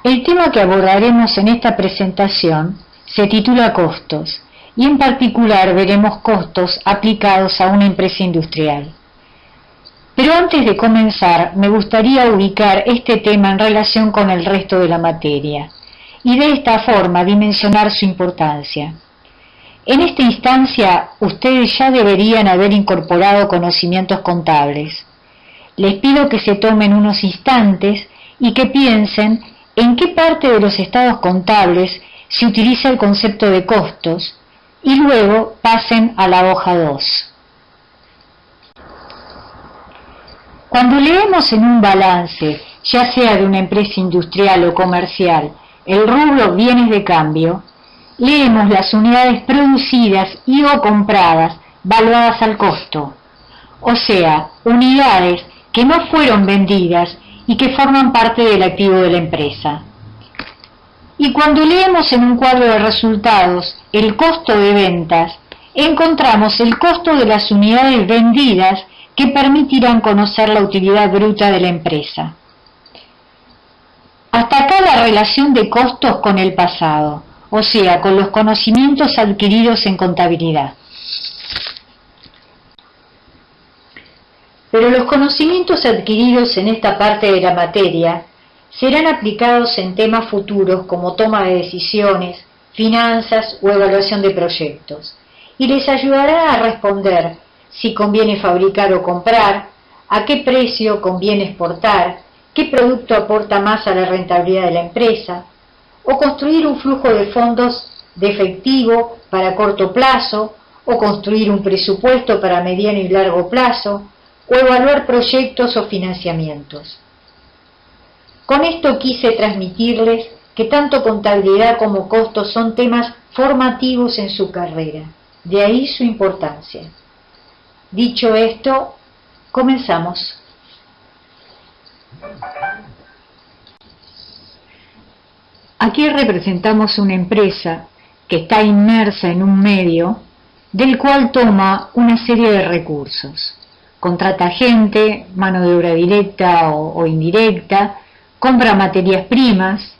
El tema que abordaremos en esta presentación se titula Costos, y en particular veremos costos aplicados a una empresa industrial. Pero antes de comenzar, me gustaría ubicar este tema en relación con el resto de la materia, y de esta forma dimensionar su importancia. En esta instancia, ustedes ya deberían haber incorporado conocimientos contables. Les pido que se tomen unos instantes y que piensen en qué parte de los estados contables se utiliza el concepto de costos y luego pasen a la hoja 2. Cuando leemos en un balance, ya sea de una empresa industrial o comercial, el rubro bienes de cambio, leemos las unidades producidas y o compradas valuadas al costo, o sea, unidades que no fueron vendidas y que forman parte del activo de la empresa. Y cuando leemos en un cuadro de resultados el costo de ventas, encontramos el costo de las unidades vendidas que permitirán conocer la utilidad bruta de la empresa. Hasta acá la relación de costos con el pasado, o sea, con los conocimientos adquiridos en contabilidad. Pero los conocimientos adquiridos en esta parte de la materia serán aplicados en temas futuros como toma de decisiones, finanzas o evaluación de proyectos, y les ayudará a responder si conviene fabricar o comprar, a qué precio conviene exportar, qué producto aporta más a la rentabilidad de la empresa, o construir un flujo de fondos de efectivo para corto plazo, o construir un presupuesto para mediano y largo plazo, o evaluar proyectos o financiamientos. Con esto quise transmitirles que tanto contabilidad como costos son temas formativos en su carrera, de ahí su importancia. Dicho esto, comenzamos. Aquí representamos una empresa que está inmersa en un medio del cual toma una serie de recursos. Contrata gente, mano de obra directa o indirecta, compra materias primas,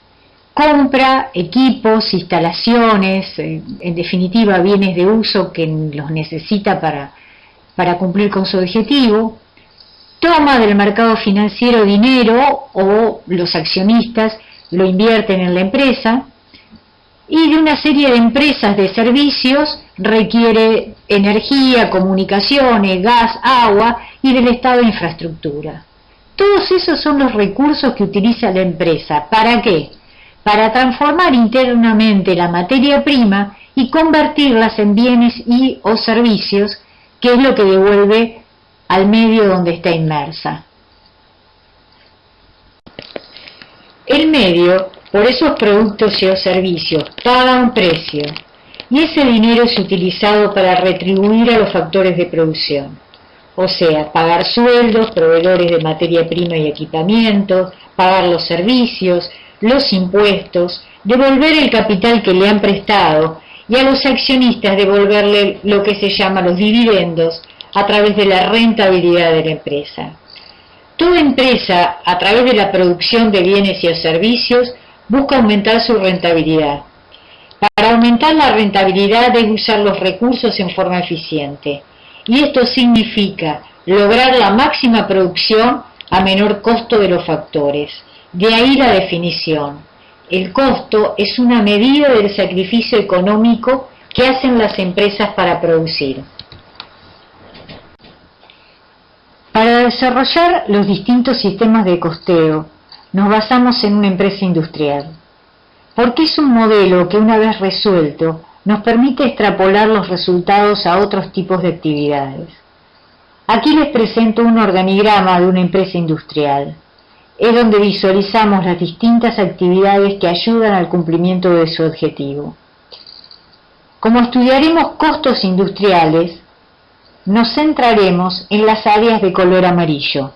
compra equipos, instalaciones, en definitiva bienes de uso que los necesita para cumplir con su objetivo, toma del mercado financiero dinero o los accionistas lo invierten en la empresa, y de una serie de empresas de servicios requiere energía, comunicaciones, gas, agua y del estado de infraestructura. Todos esos son los recursos que utiliza la empresa. ¿Para qué? Para transformar internamente la materia prima y convertirlas en bienes y o servicios, que es lo que devuelve al medio donde está inmersa. El medio, por esos productos y o servicios, paga un precio, y ese dinero es utilizado para retribuir a los factores de producción, o sea, pagar sueldos, proveedores de materia prima y equipamiento, pagar los servicios, los impuestos, devolver el capital que le han prestado y a los accionistas devolverle lo que se llama los dividendos a través de la rentabilidad de la empresa. Toda empresa, a través de la producción de bienes y servicios, busca aumentar su rentabilidad. Para aumentar la rentabilidad debe usar los recursos en forma eficiente, y esto significa lograr la máxima producción a menor costo de los factores. De ahí la definición. El costo es una medida del sacrificio económico que hacen las empresas para producir. Para desarrollar los distintos sistemas de costeo, nos basamos en una empresa industrial, porque es un modelo que una vez resuelto, nos permite extrapolar los resultados a otros tipos de actividades. Aquí les presento un organigrama de una empresa industrial. Es donde visualizamos las distintas actividades que ayudan al cumplimiento de su objetivo. Como estudiaremos costos industriales, nos centraremos en las áreas de color amarillo.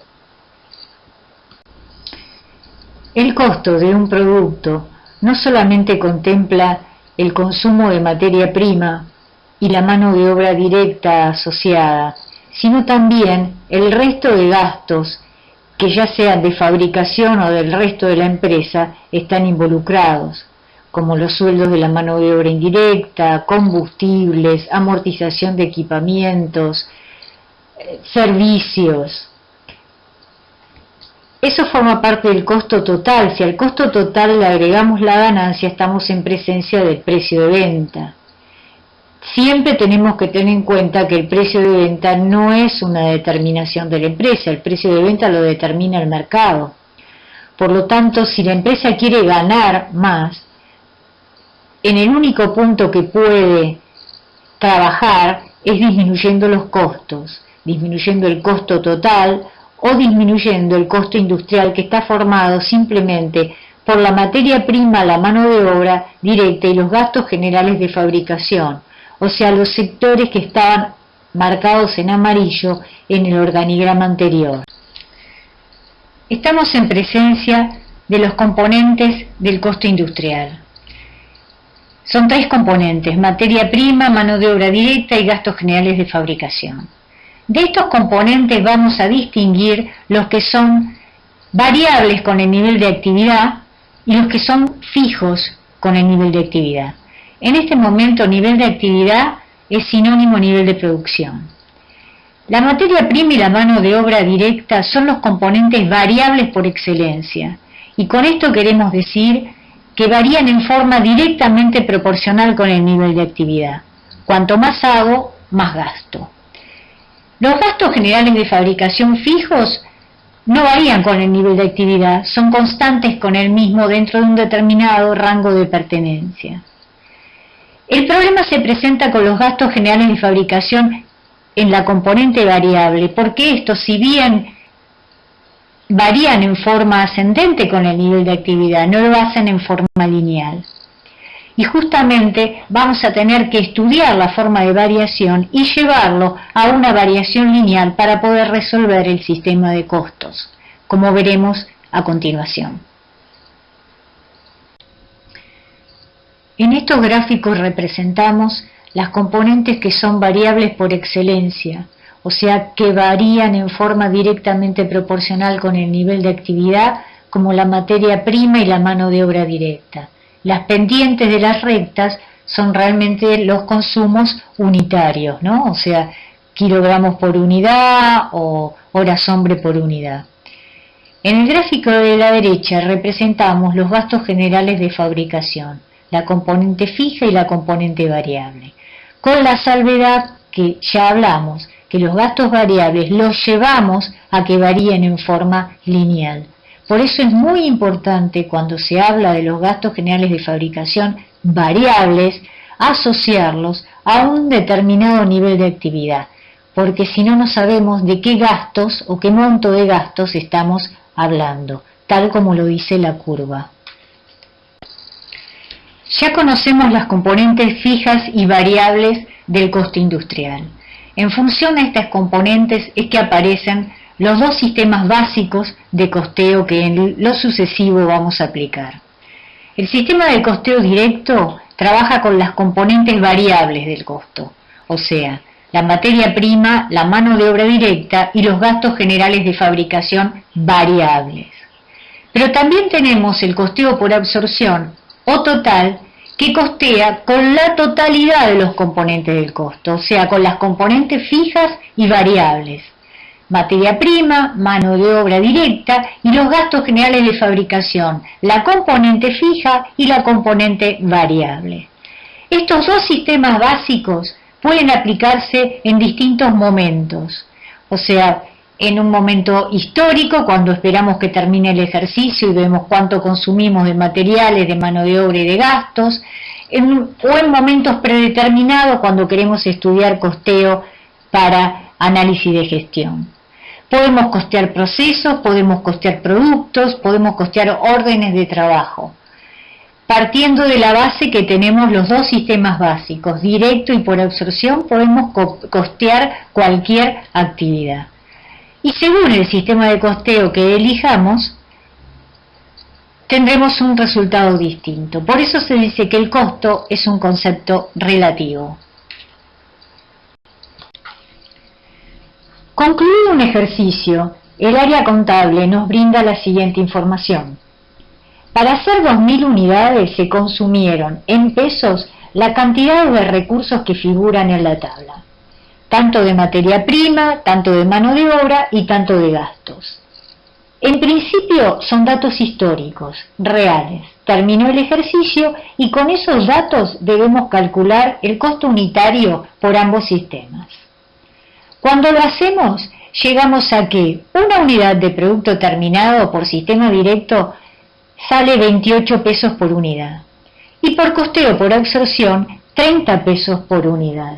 El costo de un producto no solamente contempla el consumo de materia prima y la mano de obra directa asociada, sino también el resto de gastos que ya sean de fabricación o del resto de la empresa, están involucrados, como los sueldos de la mano de obra indirecta, combustibles, amortización de equipamientos, servicios. Eso forma parte del costo total. Si al costo total le agregamos la ganancia, estamos en presencia del precio de venta. Siempre tenemos que tener en cuenta que el precio de venta no es una determinación de la empresa, el precio de venta lo determina el mercado. Por lo tanto, si la empresa quiere ganar más, en el único punto que puede trabajar es disminuyendo los costos, disminuyendo el costo total o disminuyendo el costo industrial que está formado simplemente por la materia prima, la mano de obra directa y los gastos generales de fabricación, o sea, los sectores que estaban marcados en amarillo en el organigrama anterior. Estamos en presencia de los componentes del costo industrial. Son 3 componentes: materia prima, mano de obra directa y gastos generales de fabricación. De estos componentes vamos a distinguir los que son variables con el nivel de actividad y los que son fijos con el nivel de actividad. En este momento, nivel de actividad es sinónimo a nivel de producción. La materia prima y la mano de obra directa son los componentes variables por excelencia, y con esto queremos decir que varían en forma directamente proporcional con el nivel de actividad. Cuanto más hago, más gasto. Los gastos generales de fabricación fijos no varían con el nivel de actividad, son constantes con el mismo dentro de un determinado rango de pertenencia. El problema se presenta con los gastos generales de fabricación en la componente variable, porque estos, si bien varían en forma ascendente con el nivel de actividad, no lo hacen en forma lineal. Y justamente vamos a tener que estudiar la forma de variación y llevarlo a una variación lineal para poder resolver el sistema de costos, como veremos a continuación. En estos gráficos representamos las componentes que son variables por excelencia, o sea, que varían en forma directamente proporcional con el nivel de actividad, como la materia prima y la mano de obra directa. Las pendientes de las rectas son realmente los consumos unitarios, ¿no? O sea, kilogramos por unidad o horas hombre por unidad. En el gráfico de la derecha representamos los gastos generales de fabricación, la componente fija y la componente variable, con la salvedad que ya hablamos, que los gastos variables los llevamos a que varíen en forma lineal. Por eso es muy importante, cuando se habla de los gastos generales de fabricación variables, asociarlos a un determinado nivel de actividad, porque si no, no sabemos de qué gastos o qué monto de gastos estamos hablando, tal como lo dice la curva. Ya conocemos las componentes fijas y variables del costo industrial. En función de estas componentes es que aparecen los 2 sistemas básicos de costeo que en lo sucesivo vamos a aplicar. El sistema de costeo directo trabaja con las componentes variables del costo, o sea, la materia prima, la mano de obra directa y los gastos generales de fabricación variables. Pero también tenemos el costeo por absorción o total, que costea con la totalidad de los componentes del costo, o sea, con las componentes fijas y variables. Materia prima, mano de obra directa y los gastos generales de fabricación, la componente fija y la componente variable. Estos 2 sistemas básicos pueden aplicarse en distintos momentos, o sea, en un momento histórico, cuando esperamos que termine el ejercicio y vemos cuánto consumimos de materiales, de mano de obra y de gastos, o en momentos predeterminados, cuando queremos estudiar costeo para análisis de gestión. Podemos costear procesos, podemos costear productos, podemos costear órdenes de trabajo. Partiendo de la base que tenemos los 2 sistemas básicos, directo y por absorción, podemos costear cualquier actividad. Y según el sistema de costeo que elijamos, tendremos un resultado distinto. Por eso se dice que el costo es un concepto relativo. Concluido un ejercicio el área contable nos brinda la siguiente información. Para hacer 2.000 unidades se consumieron en pesos la cantidad de recursos que figuran en la tabla, tanto de materia prima, tanto de mano de obra y tanto de gastos. En principio son datos históricos, reales. Terminó el ejercicio y con esos datos debemos calcular el costo unitario por ambos sistemas. Cuando lo hacemos, llegamos a que una unidad de producto terminado por sistema directo sale 28 pesos por unidad y por costeo por absorción 30 pesos por unidad.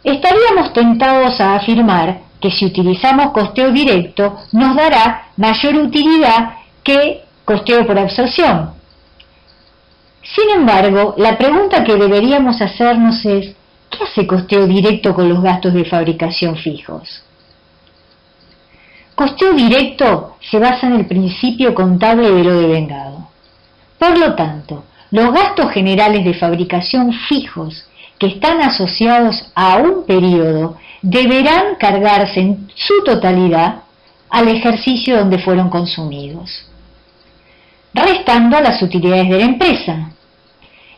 Estaríamos tentados a afirmar que si utilizamos costeo directo nos dará mayor utilidad que costeo por absorción. Sin embargo, la pregunta que deberíamos hacernos es, ¿qué hace costeo directo con los gastos de fabricación fijos? Costeo directo se basa en el principio contable de lo devengado. Por lo tanto, los gastos generales de fabricación fijos que están asociados a un periodo deberán cargarse en su totalidad al ejercicio donde fueron consumidos, restando las utilidades de la empresa.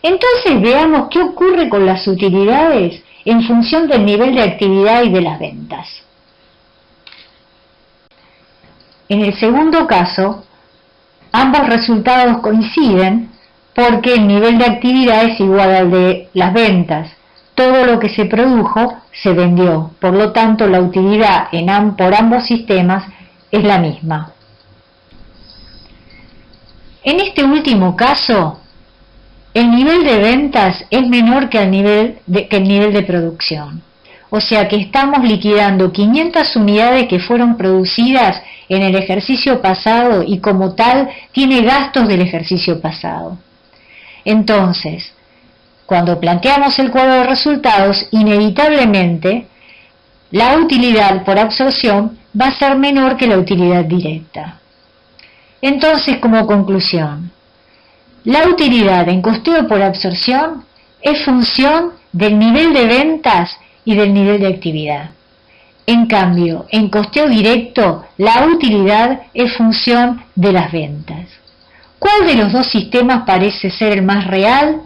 Entonces veamos qué ocurre con las utilidades en función del nivel de actividad y de las ventas. En el segundo caso, ambos resultados coinciden porque el nivel de actividad es igual al de las ventas. Todo lo que se produjo se vendió, por lo tanto la utilidad por ambos sistemas es la misma. En este último caso, el nivel de ventas es menor que el nivel de producción. O sea que estamos liquidando 500 unidades que fueron producidas en el ejercicio pasado y como tal tiene gastos del ejercicio pasado. Entonces, cuando planteamos el cuadro de resultados, inevitablemente la utilidad por absorción va a ser menor que la utilidad directa. Entonces, como conclusión, la utilidad en costeo por absorción es función del nivel de ventas y del nivel de actividad. En cambio, en costeo directo, la utilidad es función de las ventas. ¿Cuál de los dos sistemas parece ser el más real?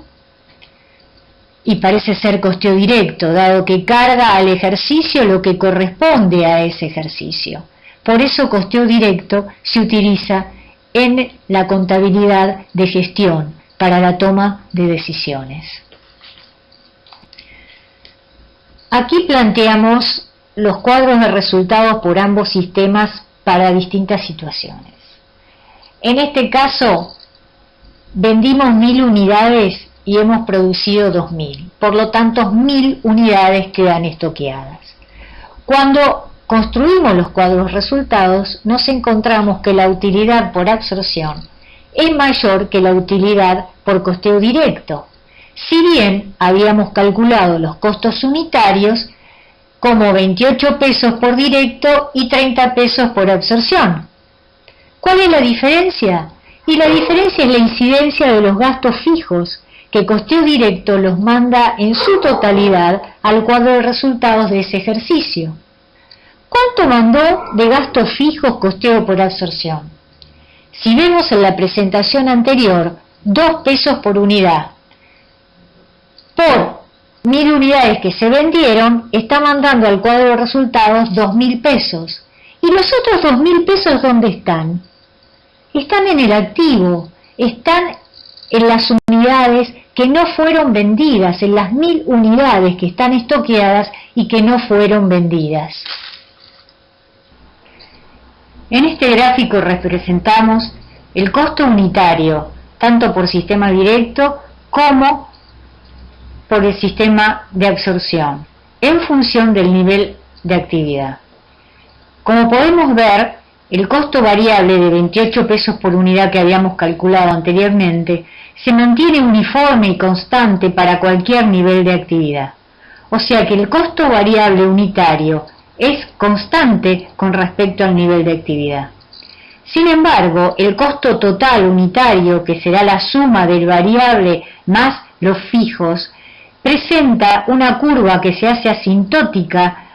Y parece ser costeo directo, dado que carga al ejercicio lo que corresponde a ese ejercicio. Por eso costeo directo se utiliza en la contabilidad de gestión para la toma de decisiones. Aquí planteamos los cuadros de resultados por ambos sistemas para distintas situaciones. En este caso, vendimos 1.000 unidades y hemos producido 2.000. Por lo tanto, 1.000 unidades quedan estoqueadas. Cuando construimos los cuadros resultados, nos encontramos que la utilidad por absorción es mayor que la utilidad por costeo directo. Si bien habíamos calculado los costos unitarios como 28 pesos por directo y 30 pesos por absorción. ¿Cuál es la diferencia? Y la diferencia es la incidencia de los gastos fijos, que costeo directo los manda en su totalidad al cuadro de resultados de ese ejercicio. ¿Cuánto mandó de gastos fijos costeo por absorción? Si vemos en la presentación anterior, 2 pesos por unidad. Por 1.000 unidades que se vendieron, está mandando al cuadro de resultados 2.000 pesos. ¿Y los otros 2.000 pesos dónde están? Están en el activo, están en las unidades que no fueron vendidas, en las 1.000 unidades que están estoqueadas y que no fueron vendidas. En este gráfico representamos el costo unitario, tanto por sistema directo como por el sistema de absorción, en función del nivel de actividad. Como podemos ver, el costo variable de 28 pesos por unidad que habíamos calculado anteriormente se mantiene uniforme y constante para cualquier nivel de actividad. O sea que el costo variable unitario es constante con respecto al nivel de actividad. Sin embargo, el costo total unitario, que será la suma del variable más los fijos, presenta una curva que se hace asintótica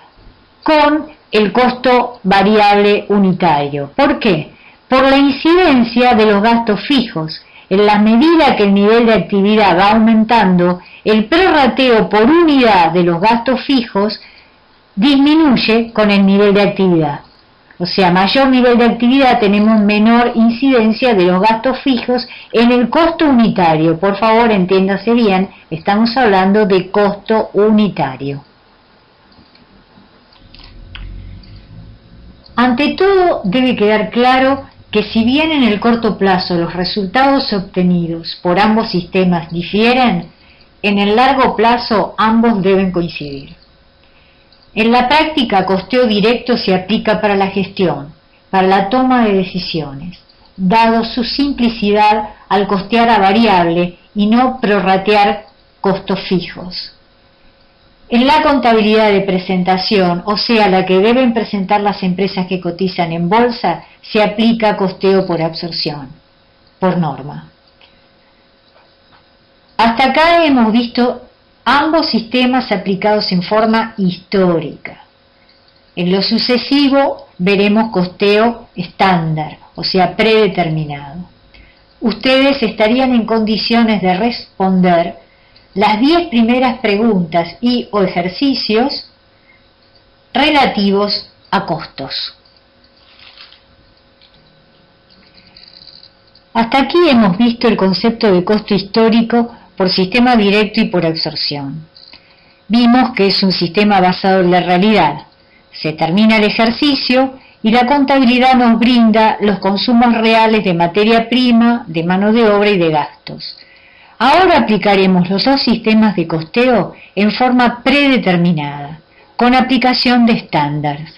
con el costo variable unitario. ¿Por qué? Por la incidencia de los gastos fijos. En la medida que el nivel de actividad va aumentando, el prorrateo por unidad de los gastos fijos disminuye con el nivel de actividad. O sea, mayor nivel de actividad tenemos menor incidencia de los gastos fijos en el costo unitario. Por favor, entiéndase bien, estamos hablando de costo unitario. Ante todo, debe quedar claro que si bien en el corto plazo los resultados obtenidos por ambos sistemas difieren, en el largo plazo ambos deben coincidir. En la práctica, costeo directo se aplica para la gestión, para la toma de decisiones, dado su simplicidad al costear a variable y no prorratear costos fijos. En la contabilidad de presentación, o sea, la que deben presentar las empresas que cotizan en bolsa, se aplica costeo por absorción, por norma. Hasta acá hemos visto ambos sistemas aplicados en forma histórica. En lo sucesivo veremos costeo estándar, o sea, predeterminado. Ustedes estarían en condiciones de responder las 10 primeras preguntas y o ejercicios relativos a costos. Hasta aquí hemos visto el concepto de costo histórico por sistema directo y por absorción. Vimos que es un sistema basado en la realidad. Se termina el ejercicio y la contabilidad nos brinda los consumos reales de materia prima, de mano de obra y de gastos. Ahora aplicaremos los dos sistemas de costeo en forma predeterminada, con aplicación de estándares.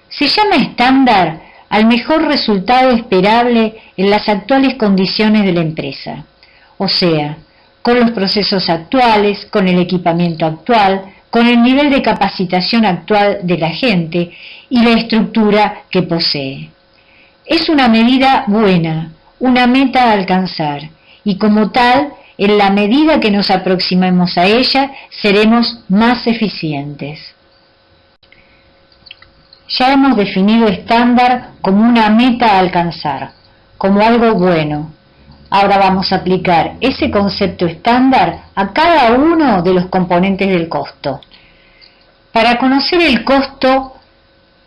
Se llama estándar al mejor resultado esperable en las actuales condiciones de la empresa, o sea, con los procesos actuales, con el equipamiento actual, con el nivel de capacitación actual de la gente y la estructura que posee. Es una medida buena, una meta a alcanzar, y como tal, en la medida que nos aproximemos a ella, seremos más eficientes. Ya hemos definido estándar como una meta a alcanzar, como algo bueno. Ahora vamos a aplicar ese concepto estándar a cada uno de los componentes del costo. Para conocer el costo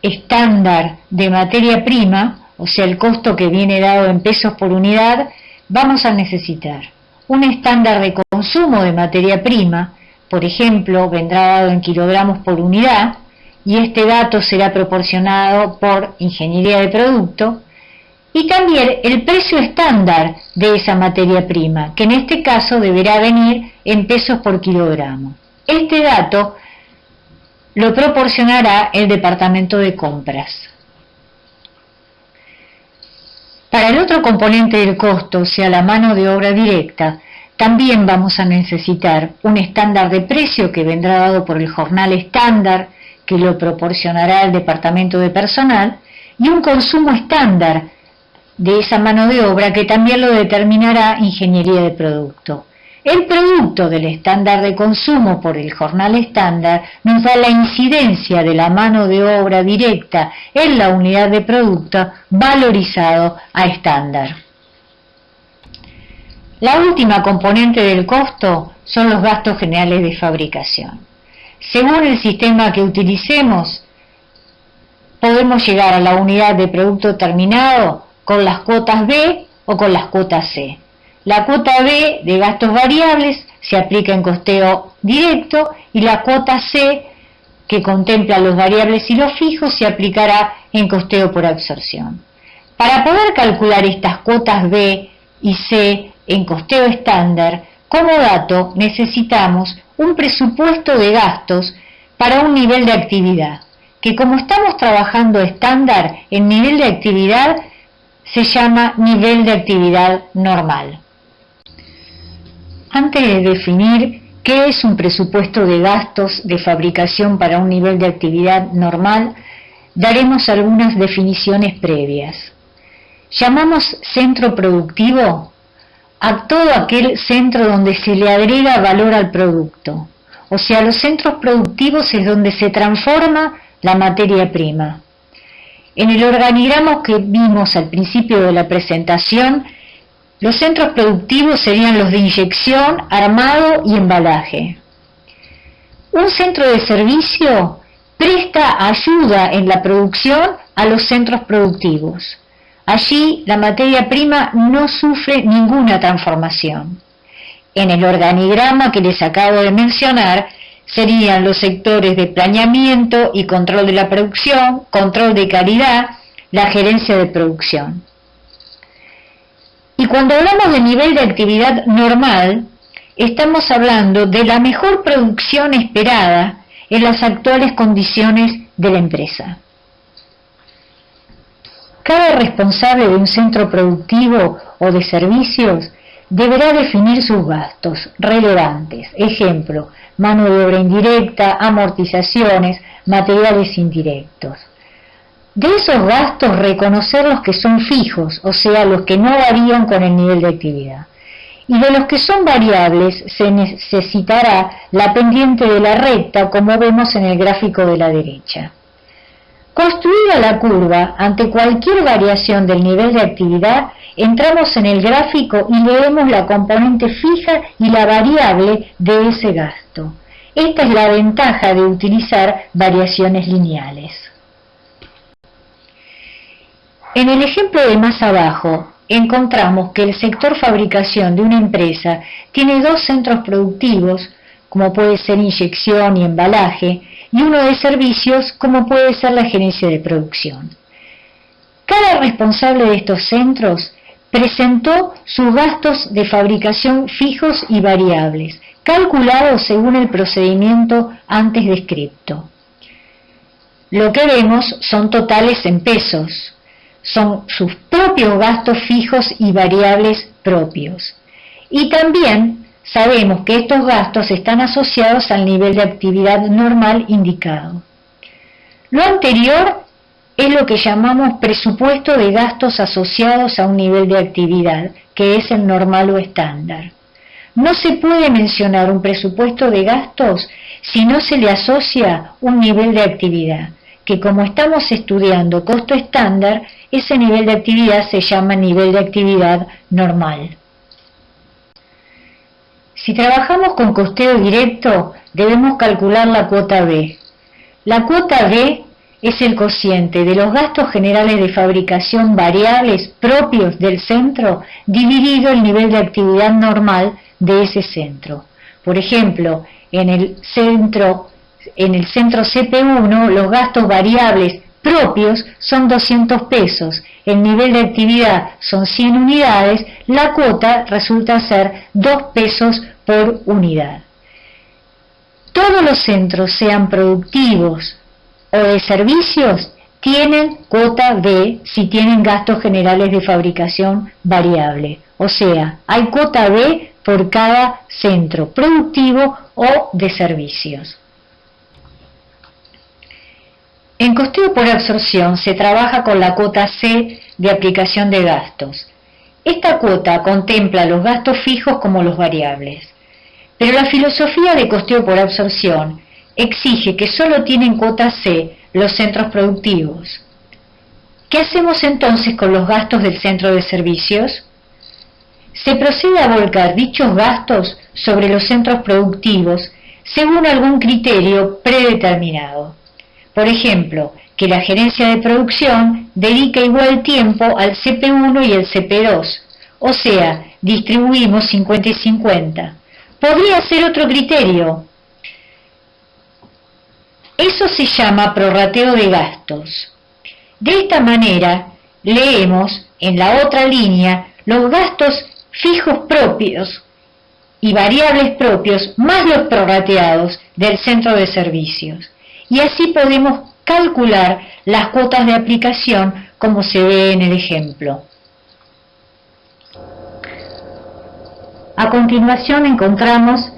estándar de materia prima, o sea, el costo que viene dado en pesos por unidad, vamos a necesitar un estándar de consumo de materia prima, por ejemplo, vendrá dado en kilogramos por unidad, y este dato será proporcionado por ingeniería de producto, y también el precio estándar de esa materia prima, que en este caso deberá venir en pesos por kilogramo. Este dato lo proporcionará el departamento de compras. Para el otro componente del costo, o sea, la mano de obra directa, también vamos a necesitar un estándar de precio que vendrá dado por el jornal estándar, que lo proporcionará el departamento de personal, y un consumo estándar de esa mano de obra que también lo determinará ingeniería de producto. El producto del estándar de consumo por el jornal estándar nos da la incidencia de la mano de obra directa en la unidad de producto valorizado a estándar. La última componente del costo son los gastos generales de fabricación. Según el sistema que utilicemos, podemos llegar a la unidad de producto terminado con las cuotas B o con las cuotas C. La cuota B de gastos variables se aplica en costeo directo y la cuota C, que contempla los variables y los fijos, se aplicará en costeo por absorción. Para poder calcular estas cuotas B y C en costeo estándar, como dato necesitamos un presupuesto de gastos para un nivel de actividad, que como estamos trabajando estándar, en nivel de actividad se llama nivel de actividad normal. Antes de definir qué es un presupuesto de gastos de fabricación para un nivel de actividad normal, daremos algunas definiciones previas. Llamamos centro productivo a todo aquel centro donde se le agrega valor al producto. O sea, los centros productivos es donde se transforma la materia prima. En el organigrama que vimos al principio de la presentación, los centros productivos serían los de inyección, armado y embalaje. Un centro de servicio presta ayuda en la producción a los centros productivos. Allí la materia prima no sufre ninguna transformación. En el organigrama que les acabo de mencionar, serían los sectores de planeamiento y control de la producción, control de calidad, la gerencia de producción. Y cuando hablamos de nivel de actividad normal, estamos hablando de la mejor producción esperada en las actuales condiciones de la empresa. Cada responsable de un centro productivo o de servicios deberá definir sus gastos relevantes, ejemplo, mano de obra indirecta, amortizaciones, materiales indirectos. De esos gastos, reconocer los que son fijos, o sea, los que no varían con el nivel de actividad. Y de los que son variables, se necesitará la pendiente de la recta, como vemos en el gráfico de la derecha. Construida la curva, ante cualquier variación del nivel de actividad, entramos en el gráfico y leemos la componente fija y la variable de ese gasto. Esta es la ventaja de utilizar variaciones lineales. En el ejemplo de más abajo, encontramos que el sector fabricación de una empresa tiene dos centros productivos, como puede ser inyección y embalaje, y uno de servicios, como puede ser la gerencia de producción. Cada responsable de estos centros presentó sus gastos de fabricación fijos y variables, calculados según el procedimiento antes descrito. Lo que vemos son totales en pesos, son sus propios gastos fijos y variables propios. Y también sabemos que estos gastos están asociados al nivel de actividad normal indicado. Lo anterior es lo que llamamos presupuesto de gastos asociados a un nivel de actividad, que es el normal o estándar. No se puede mencionar un presupuesto de gastos si no se le asocia un nivel de actividad, que como estamos estudiando costo estándar, ese nivel de actividad se llama nivel de actividad normal. Si trabajamos con costeo directo, debemos calcular la cuota B. La cuota B es el cociente de los gastos generales de fabricación variables propios del centro dividido el nivel de actividad normal de ese centro. Por ejemplo, en el centro CP1 los gastos variables propios son 200 pesos, el nivel de actividad son 100 unidades, la cuota resulta ser 2 pesos por unidad. Todos los centros, sean productivos o de servicios, tienen cuota B si tienen gastos generales de fabricación variable. O sea, hay cuota B por cada centro productivo o de servicios. En costeo por absorción se trabaja con la cuota C de aplicación de gastos. Esta cuota contempla los gastos fijos como los variables. Pero la filosofía de costeo por absorción exige que solo tienen cuota C los centros productivos. ¿Qué hacemos entonces con los gastos del centro de servicios? Se procede a volcar dichos gastos sobre los centros productivos según algún criterio predeterminado. Por ejemplo, que la gerencia de producción dedique igual tiempo al CP1 y el CP2, o sea, distribuimos 50 y 50. Podría ser otro criterio. Eso se llama prorrateo de gastos. De esta manera, leemos en la otra línea los gastos fijos propios y variables propios más los prorrateados del centro de servicios. Y así podemos calcular las cuotas de aplicación como se ve en el ejemplo. A continuación encontramos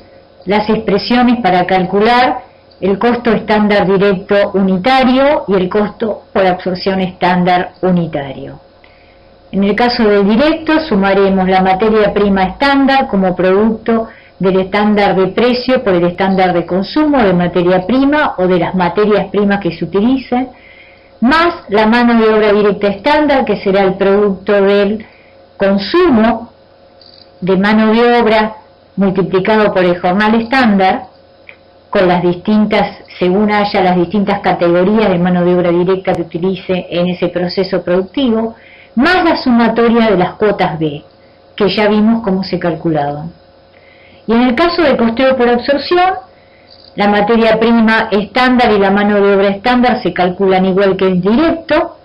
las expresiones para calcular el costo estándar directo unitario y el costo por absorción estándar unitario. En el caso del directo sumaremos la materia prima estándar como producto del estándar de precio por el estándar de consumo de materia prima o de las materias primas que se utilicen, más la mano de obra directa estándar, que será el producto del consumo de mano de obra multiplicado por el jornal estándar, con las distintas, según haya las distintas categorías de mano de obra directa que utilice en ese proceso productivo, más la sumatoria de las cuotas B, que ya vimos cómo se calculaban. Y en el caso del costeo por absorción, la materia prima estándar y la mano de obra estándar se calculan igual que el directo,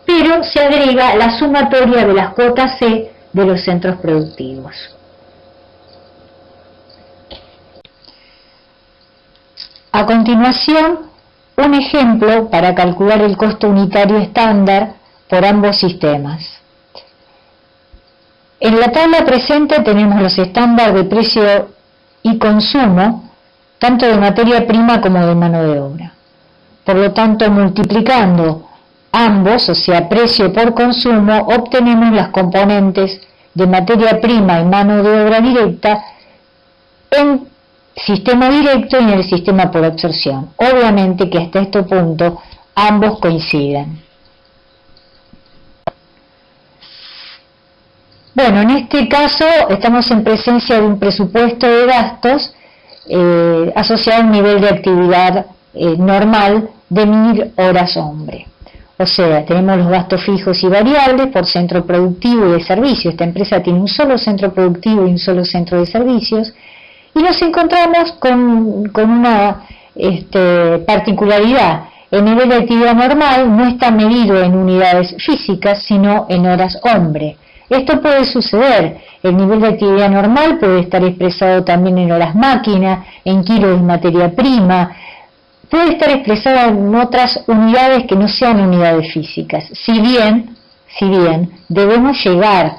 pero se agrega la sumatoria de las cuotas C de los centros productivos. A continuación, un ejemplo para calcular el costo unitario estándar por ambos sistemas. En la tabla presente tenemos los estándares de precio y consumo, tanto de materia prima como de mano de obra. Por lo tanto, multiplicando ambos, o sea, precio por consumo, obtenemos las componentes de materia prima y mano de obra directa en sistema directo y en el sistema por absorción. Obviamente que hasta este punto ambos coinciden. Bueno, en este caso estamos en presencia de un presupuesto de gastos asociado a un nivel de actividad normal de 1000 horas hombre. O sea, tenemos los gastos fijos y variables por centro productivo y de servicios. Esta empresa tiene un solo centro productivo y un solo centro de servicios. Y nos encontramos con una particularidad. El nivel de actividad normal no está medido en unidades físicas, sino en horas hombre. Esto puede suceder. El nivel de actividad normal puede estar expresado también en horas máquina, en kilos de materia prima, puede estar expresado en otras unidades que no sean unidades físicas. Si bien debemos llegar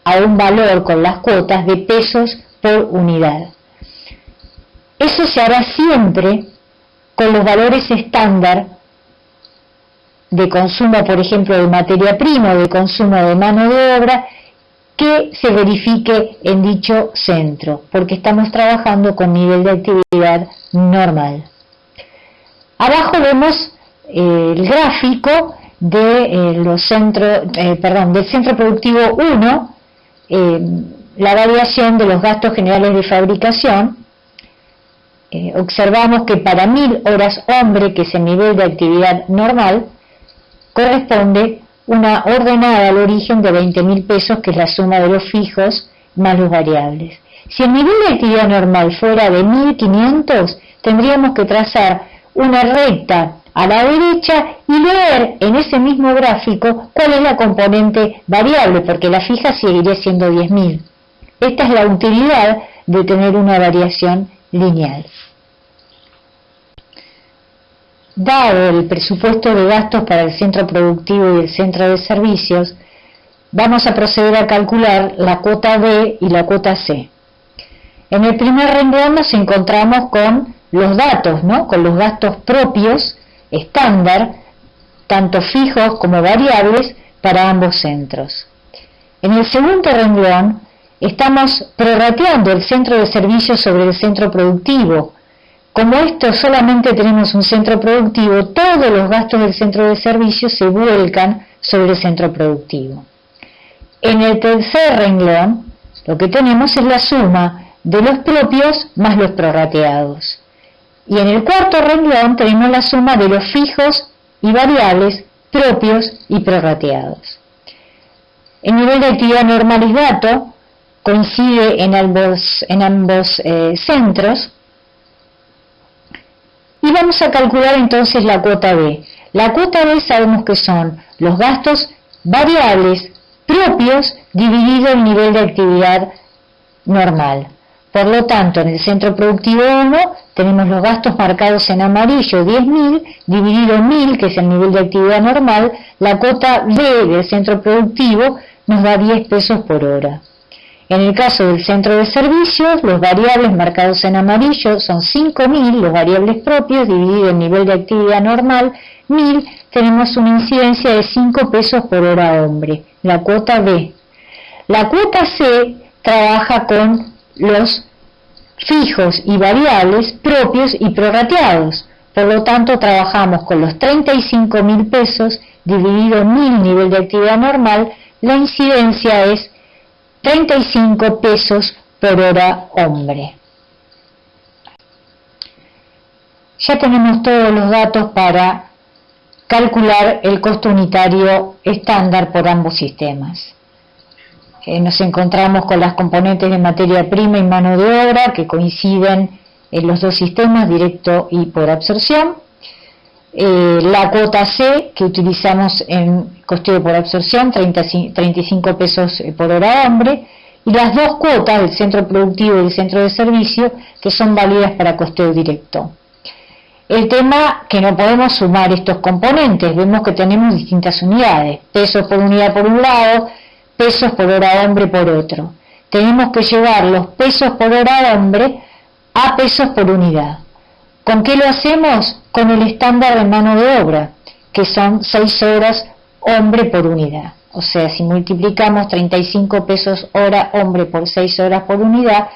a un valor con las cuotas de pesos por unidad. Eso se hará siempre con los valores estándar de consumo, por ejemplo, de materia prima o de consumo de mano de obra, que se verifique en dicho centro, porque estamos trabajando con nivel de actividad normal. Abajo vemos el gráfico de del centro productivo 1, la variación de los gastos generales de fabricación. Observamos que para 1000 horas hombre, que es el nivel de actividad normal, corresponde una ordenada al origen de 20.000 pesos, que es la suma de los fijos más los variables. Si el nivel de actividad normal fuera de 1500, tendríamos que trazar una recta a la derecha y leer en ese mismo gráfico cuál es la componente variable, porque la fija seguiría siendo 10.000. Esta es la utilidad de tener una variación lineal. Dado el presupuesto de gastos para el centro productivo y el centro de servicios, vamos a proceder a calcular la cuota B y la cuota C. En el primer renglón nos encontramos con los datos, con los gastos propios, estándar, tanto fijos como variables, para ambos centros. En el segundo renglón estamos prorrateando el centro de servicios sobre el centro productivo. Como esto solamente tenemos un centro productivo, todos los gastos del centro de servicios se vuelcan sobre el centro productivo. En el tercer renglón, lo que tenemos es la suma de los propios más los prorrateados. Y en el cuarto renglón tenemos la suma de los fijos y variables, propios y prorrateados. El nivel de actividad normal y dato coincide en ambos centros. Y vamos a calcular entonces la cuota B. La cuota B sabemos que son los gastos variables propios dividido el nivel de actividad normal. Por lo tanto, en el centro productivo 1 tenemos los gastos marcados en amarillo, 10.000, dividido 1000, que es el nivel de actividad normal. La cuota B del centro productivo nos da 10 pesos por hora. En el caso del centro de servicios, los variables marcados en amarillo son 5.000, los variables propios, dividido el nivel de actividad normal, 1000, tenemos una incidencia de 5 pesos por hora hombre, la cuota B. La cuota C trabaja con los fijos y variables propios y prorrateados. Por lo tanto, trabajamos con los 35.000 pesos dividido en 1.000 nivel de actividad normal. La incidencia es 35 pesos por hora hombre. Ya tenemos todos los datos para calcular el costo unitario estándar por ambos sistemas. Nos encontramos con las componentes de materia prima y mano de obra que coinciden en los dos sistemas, directo y por absorción. La cuota C que utilizamos en costeo por absorción, 35 pesos por hora hombre, y las dos cuotas del centro productivo y del centro de servicio que son válidas para costeo directo. El tema que no podemos sumar estos componentes, vemos que tenemos distintas unidades, pesos por unidad por un lado, pesos por hora hombre por otro. Tenemos que llevar los pesos por hora hombre a pesos por unidad. ¿Con qué lo hacemos? Con el estándar de mano de obra, que son 6 horas hombre por unidad. O sea, si multiplicamos 35 pesos hora hombre por 6 horas por unidad,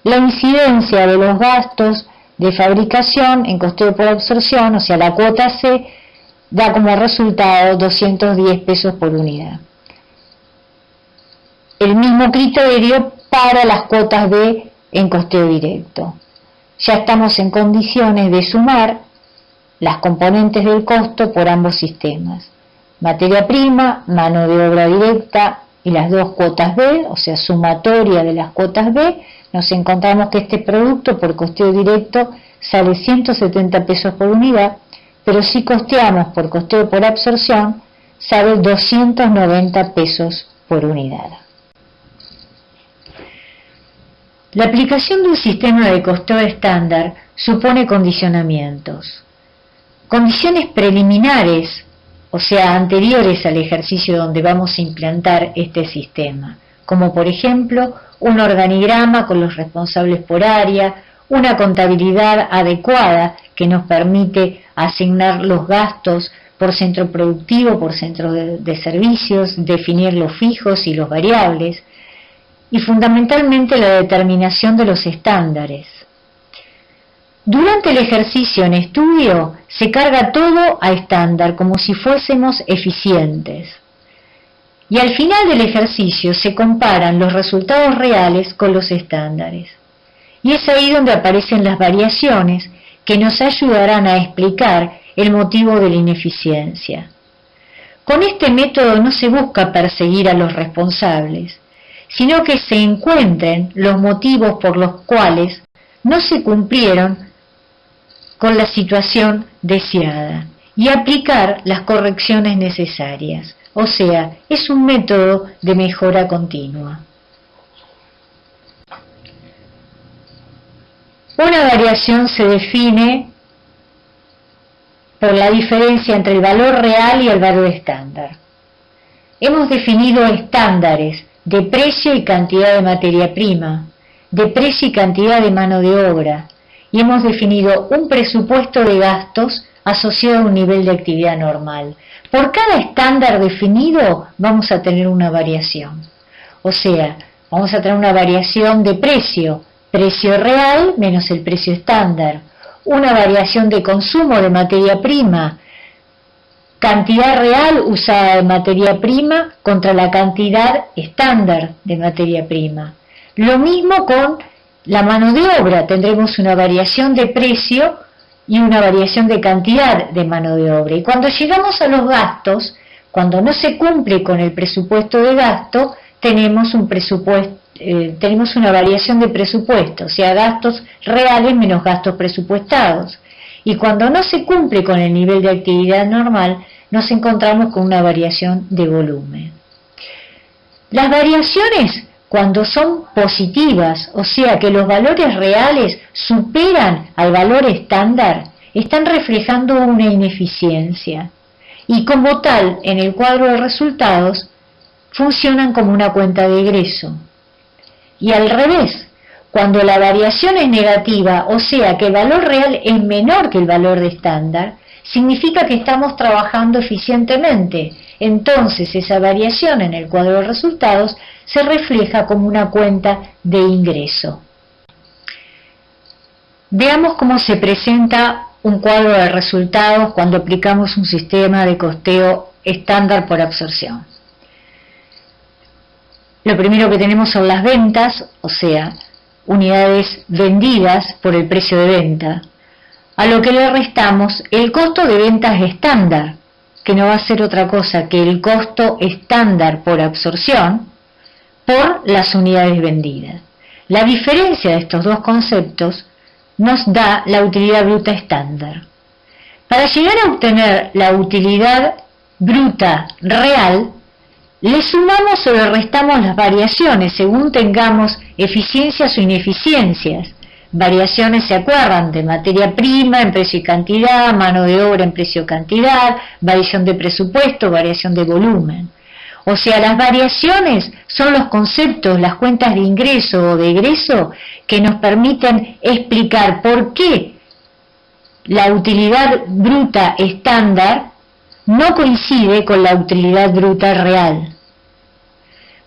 la incidencia de los gastos de fabricación en costeo por absorción, o sea, la cuota C, da como resultado 210 pesos por unidad. El mismo criterio para las cuotas B en costeo directo. Ya estamos en condiciones de sumar las componentes del costo por ambos sistemas. Materia prima, mano de obra directa y las dos cuotas B, o sea, sumatoria de las cuotas B, nos encontramos que este producto por costeo directo sale 170 pesos por unidad, pero si costeamos por costeo por absorción, sale 290 pesos por unidad. La aplicación de un sistema de costeo estándar supone condicionamientos. Condiciones preliminares, o sea, anteriores al ejercicio donde vamos a implantar este sistema, como por ejemplo un organigrama con los responsables por área, una contabilidad adecuada que nos permite asignar los gastos por centro productivo, por centro de servicios, definir los fijos y los variables, y fundamentalmente la determinación de los estándares. Durante el ejercicio en estudio se carga todo a estándar como si fuésemos eficientes. Y al final del ejercicio se comparan los resultados reales con los estándares. Y es ahí donde aparecen las variaciones que nos ayudarán a explicar el motivo de la ineficiencia. Con este método no se busca perseguir a los responsables, sino que se encuentren los motivos por los cuales no se cumplieron con la situación deseada y aplicar las correcciones necesarias. O sea, es un método de mejora continua. Una variación se define por la diferencia entre el valor real y el valor estándar. Hemos definido estándares de precio y cantidad de materia prima, de precio y cantidad de mano de obra, y hemos definido un presupuesto de gastos asociado a un nivel de actividad normal. Por cada estándar definido vamos a tener una variación. O sea, vamos a tener una variación de precio, precio real menos el precio estándar, una variación de consumo de materia prima, cantidad real usada de materia prima contra la cantidad estándar de materia prima. Lo mismo con la mano de obra, tendremos una variación de precio y una variación de cantidad de mano de obra. Y cuando llegamos a los gastos, cuando no se cumple con el presupuesto de gasto, tenemos una variación de presupuesto, o sea, gastos reales menos gastos presupuestados. Y cuando no se cumple con el nivel de actividad normal, nos encontramos con una variación de volumen. Las variaciones, cuando son positivas, o sea que los valores reales superan al valor estándar, están reflejando una ineficiencia. Y como tal, en el cuadro de resultados, funcionan como una cuenta de egreso. Y al revés, cuando la variación es negativa, o sea que el valor real es menor que el valor de estándar, significa que estamos trabajando eficientemente entonces esa variación en el cuadro de resultados se refleja como una cuenta de ingreso. Veamos cómo se presenta un cuadro de resultados cuando aplicamos un sistema de costeo estándar por absorción. Lo primero que tenemos son las ventas, o sea, unidades vendidas por el precio de venta, a lo que le restamos el costo de ventas estándar, que no va a ser otra cosa que el costo estándar por absorción por las unidades vendidas. La diferencia de estos dos conceptos nos da la utilidad bruta estándar. Para llegar a obtener la utilidad bruta real, le sumamos o le restamos las variaciones según tengamos eficiencias o ineficiencias. Variaciones, ¿se acuerdan? De materia prima en precio y cantidad, mano de obra en precio y cantidad, variación de presupuesto, variación de volumen. O sea, las variaciones son los conceptos, las cuentas de ingreso o de egreso que nos permiten explicar por qué la utilidad bruta estándar no coincide con la utilidad bruta real.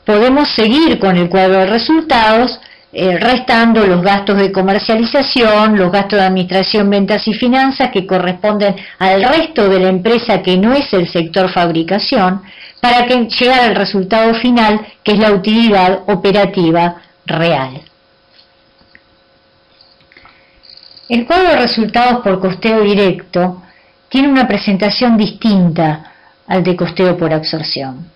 Podemos seguir con el cuadro de resultados restando los gastos de comercialización, los gastos de administración, ventas y finanzas que corresponden al resto de la empresa que no es el sector fabricación, para llegar al resultado final, que es la utilidad operativa real. El cuadro de resultados por costeo directo tiene una presentación distinta al de costeo por absorción.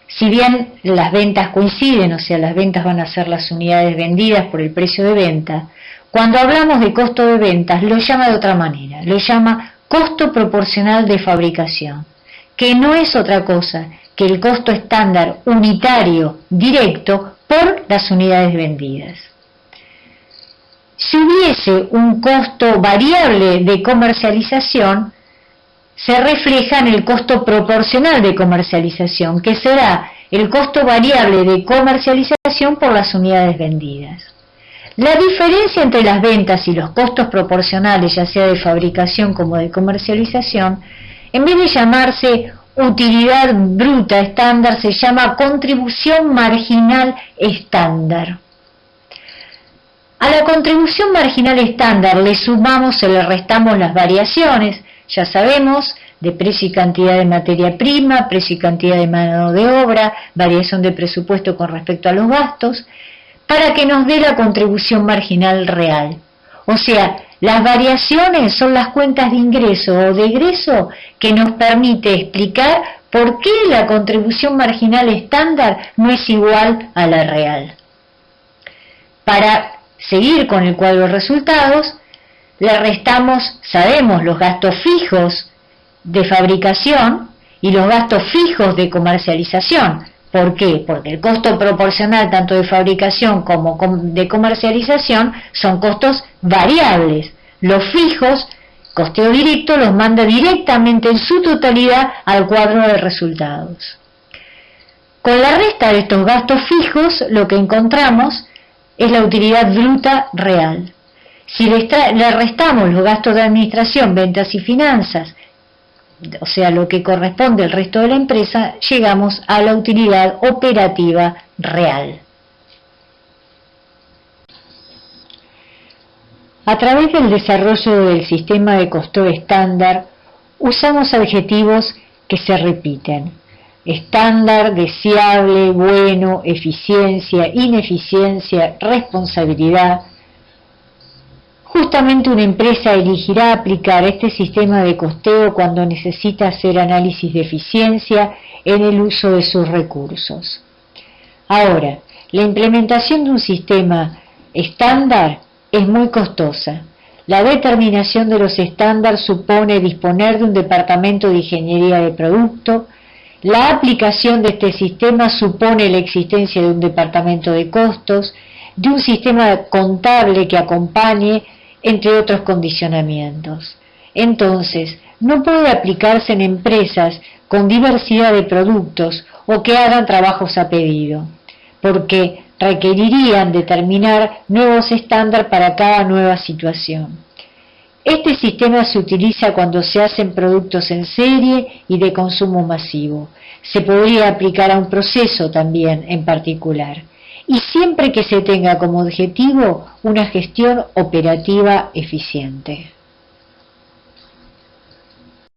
Si bien las ventas coinciden, o sea, las ventas van a ser las unidades vendidas por el precio de venta, cuando hablamos de costo de ventas lo llama de otra manera, lo llama costo proporcional de fabricación, que no es otra cosa que el costo estándar unitario directo por las unidades vendidas. Si hubiese un costo variable de comercialización, se refleja en el costo proporcional de comercialización, que será el costo variable de comercialización por las unidades vendidas. La diferencia entre las ventas y los costos proporcionales, ya sea de fabricación como de comercialización, en vez de llamarse utilidad bruta estándar, se llama contribución marginal estándar. A la contribución marginal estándar le sumamos o le restamos las variaciones, ya sabemos, de precio y cantidad de materia prima, precio y cantidad de mano de obra, variación de presupuesto con respecto a los gastos, para que nos dé la contribución marginal real. O sea, las variaciones son las cuentas de ingreso o de egreso que nos permite explicar por qué la contribución marginal estándar no es igual a la real. Para seguir con el cuadro de resultados, le restamos, sabemos, los gastos fijos de fabricación y los gastos fijos de comercialización. ¿Por qué? Porque el costo proporcional tanto de fabricación como de comercialización son costos variables. Los fijos, costeo directo, los manda directamente en su totalidad al cuadro de resultados. Con la resta de estos gastos fijos, lo que encontramos es la utilidad bruta real. Si le restamos los gastos de administración, ventas y finanzas, o sea, lo que corresponde al resto de la empresa, llegamos a la utilidad operativa real. A través del desarrollo del sistema de costeo estándar, usamos adjetivos que se repiten: estándar, deseable, bueno, eficiencia, ineficiencia, responsabilidad. Justamente una empresa elegirá aplicar este sistema de costeo cuando necesita hacer análisis de eficiencia en el uso de sus recursos. Ahora, la implementación de un sistema estándar es muy costosa. La determinación de los estándares supone disponer de un departamento de ingeniería de producto. La aplicación de este sistema supone la existencia de un departamento de costos, de un sistema contable que acompañe, entre otros condicionamientos. Entonces, no puede aplicarse en empresas con diversidad de productos o que hagan trabajos a pedido, porque requerirían determinar nuevos estándares para cada nueva situación. Este sistema se utiliza cuando se hacen productos en serie y de consumo masivo. Se podría aplicar a un proceso también en particular, y siempre que se tenga como objetivo una gestión operativa eficiente.